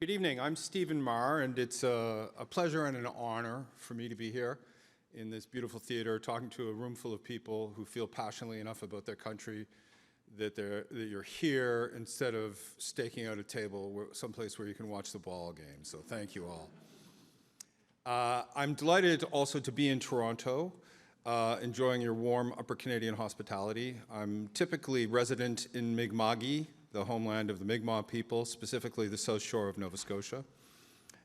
Good evening. I'm Stephen Maher, and it's a pleasure and an honor for me to be here in this beautiful theater talking to a room full of people who feel passionately enough about their country that you're here instead of staking out a table someplace where you can watch the ball game. So thank you all. I'm delighted also to be in Toronto, enjoying your warm Upper Canadian hospitality. I'm typically resident in Mi'kma'ki, the homeland of the Mi'kmaq people, specifically the South Shore of Nova Scotia.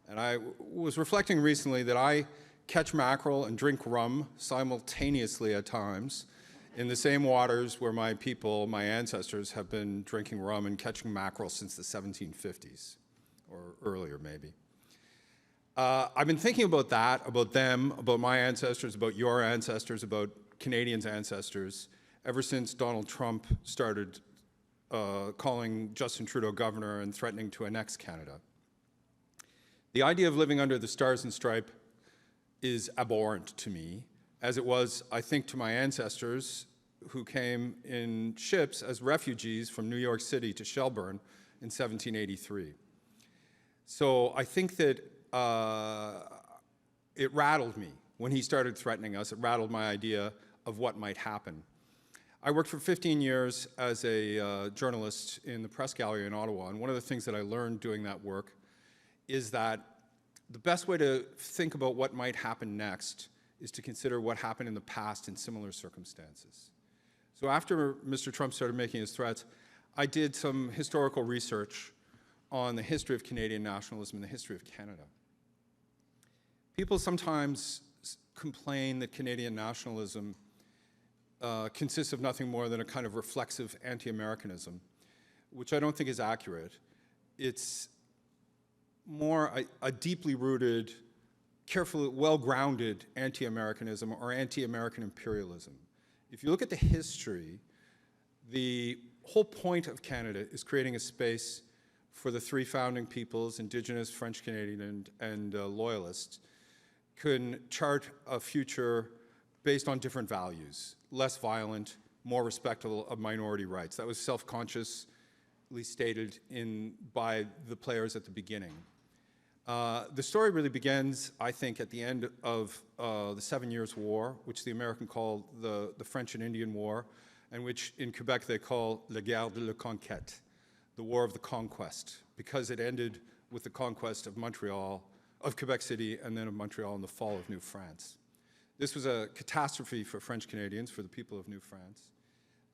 And I was reflecting recently that I catch mackerel and drink rum simultaneously at times in the same waters where my people, my ancestors, have been drinking rum and catching mackerel since the 1750s, or earlier maybe. I've been thinking about that, about them, about my ancestors, about your ancestors, about Canadians' ancestors, ever since Donald Trump started calling Justin Trudeau governor and threatening to annex Canada. The idea of living under the stars and stripe is abhorrent to me, as it was, I think, to my ancestors who came in ships as refugees from New York City to Shelburne in 1783. So I think that it rattled me when he started threatening us. It rattled my idea of what might happen. I worked for 15 years as a journalist in the press gallery in Ottawa, and one of the things that I learned doing that work is that the best way to think about what might happen next is to consider what happened in the past in similar circumstances. So after Mr. Trump started making his threats, I did some historical research on the history of Canadian nationalism and the history of Canada. People sometimes complain that Canadian nationalism consists of nothing more than a kind of reflexive anti-Americanism, which I don't think is accurate. It's more a deeply rooted, carefully, well-grounded anti-Americanism or anti-American imperialism. If you look at the history, the whole point of Canada is creating a space for the three founding peoples, Indigenous, French Canadian, and Loyalists, can chart a future based on different values, less violent, more respectful of minority rights. That was self-consciously stated by the players at the beginning. The story really begins, I think, at the end of the 7 Years' War, which the Americans call the French and Indian War, and which in Quebec they call la guerre de la conquête, the War of the Conquest, because it ended with the conquest of Montreal, of Quebec City, and then of Montreal in the fall of New France. This was a catastrophe for French Canadians, for the people of New France,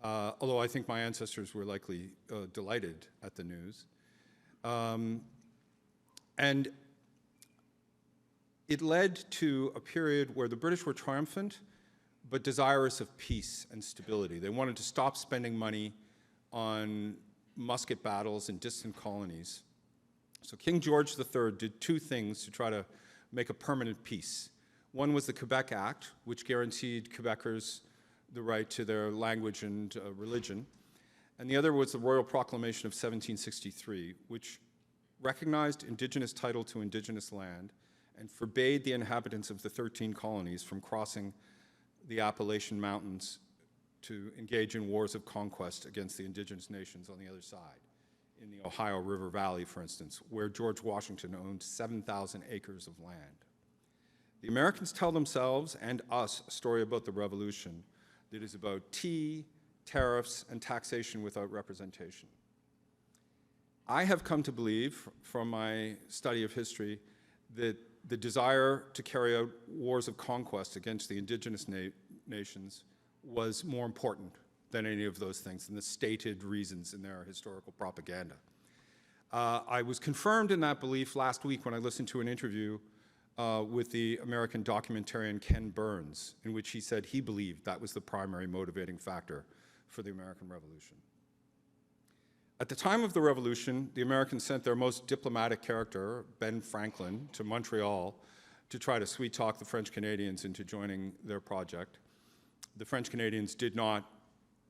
although I think my ancestors were likely delighted at the news. And it led to a period where the British were triumphant, but desirous of peace and stability. They wanted to stop spending money on musket battles in distant colonies. So King George III did two things to try to make a permanent peace. One was the Quebec Act, which guaranteed Quebecers the right to their language and religion. And the other was the Royal Proclamation of 1763, which recognized Indigenous title to Indigenous land and forbade the inhabitants of the 13 colonies from crossing the Appalachian Mountains to engage in wars of conquest against the Indigenous nations on the other side, in the Ohio River Valley, for instance, where George Washington owned 7,000 acres of land. The Americans tell themselves and us a story about the revolution that is about tea, tariffs, and taxation without representation. I have come to believe, from my study of history, that the desire to carry out wars of conquest against the indigenous nations was more important than any of those things and the stated reasons in their historical propaganda. I was confirmed in that belief last week when I listened to an interview with the American documentarian Ken Burns, in which he said he believed that was the primary motivating factor for the American Revolution. At the time of the Revolution, the Americans sent their most diplomatic character, Ben Franklin, to Montreal to try to sweet-talk the French Canadians into joining their project. The French Canadians did not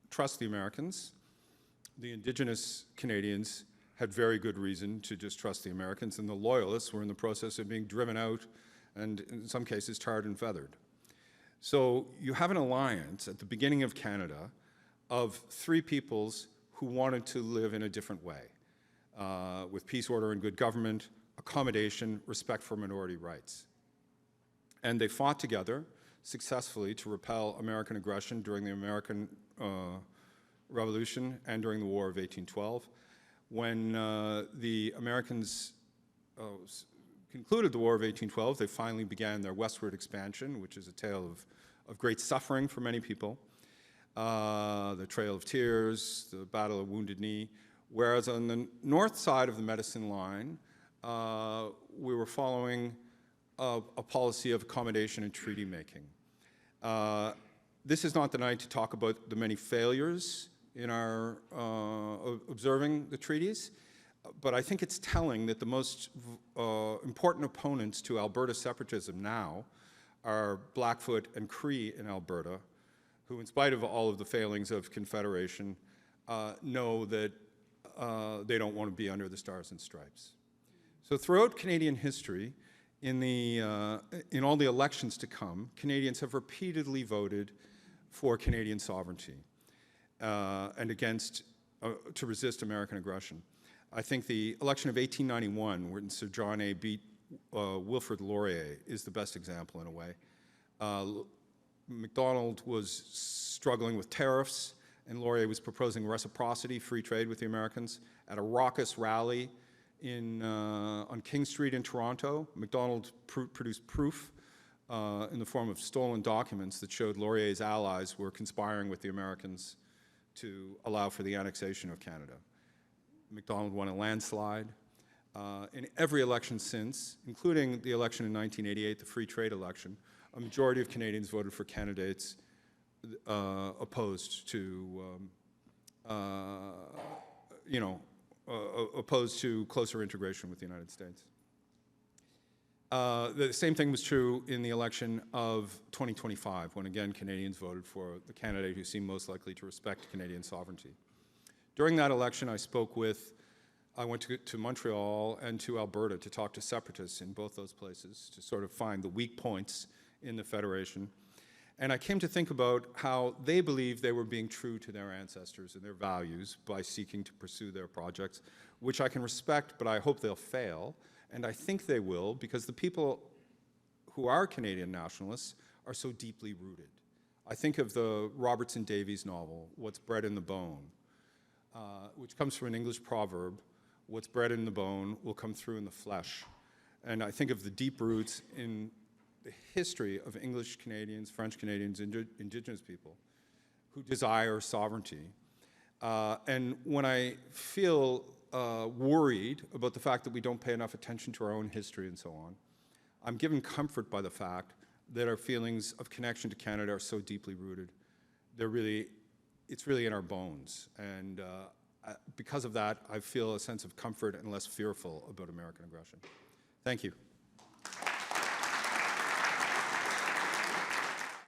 trust the Americans. The Indigenous Canadians had very good reason to distrust the Americans, and the Loyalists were in the process of being driven out and, in some cases, tarred and feathered. So you have an alliance at the beginning of Canada of three peoples who wanted to live in a different way, with peace, order, and good government, accommodation, respect for minority rights. And they fought together successfully to repel American aggression during the American Revolution and during the War of 1812. When the Americans concluded the War of 1812, they finally began their westward expansion, which is a tale of great suffering for many people. The Trail of Tears, the Battle of Wounded Knee. Whereas on the north side of the medicine line, we were following a policy of accommodation and treaty making. This is not the night to talk about the many failures in our observing the treaties, but I think it's telling that the most important opponents to Alberta separatism now are Blackfoot and Cree in Alberta, who, in spite of all of the failings of Confederation, know that they don't want to be under the Stars and Stripes. So throughout Canadian history, in all the elections to come, Canadians have repeatedly voted for Canadian sovereignty and to resist American aggression. I think the election of 1891, when Sir John A. beat Wilfrid Laurier, is the best example in a way. Macdonald was struggling with tariffs, and Laurier was proposing reciprocity, free trade with the Americans. At a raucous rally on King Street in Toronto, Macdonald produced proof in the form of stolen documents that showed Laurier's allies were conspiring with the Americans to allow for the annexation of Canada. Macdonald won a landslide. In every election since, including the election in 1988, the free trade election, a majority of Canadians voted for candidates opposed to, opposed to closer integration with the United States. The same thing was true in the election of 2025, when again Canadians voted for the candidate who seemed most likely to respect Canadian sovereignty. During that election, I went to Montreal and to Alberta to talk to separatists in both those places to sort of find the weak points in the Federation. And I came to think about how they believed they were being true to their ancestors and their values by seeking to pursue their projects, which I can respect, but I hope they'll fail. And I think they will, because the people who are Canadian nationalists are so deeply rooted. I think of the Robertson Davies novel, What's Bred in the Bone, which comes from an English proverb, what's bred in the bone will come through in the flesh. And I think of the deep roots in the history of English Canadians, French Canadians, Indigenous people who desire sovereignty. And when I feel worried about the fact that we don't pay enough attention to our own history and so on, I'm given comfort by the fact that our feelings of connection to Canada are so deeply rooted. It's really in our bones. And because of that, I feel a sense of comfort and less fearful about American aggression. Thank you.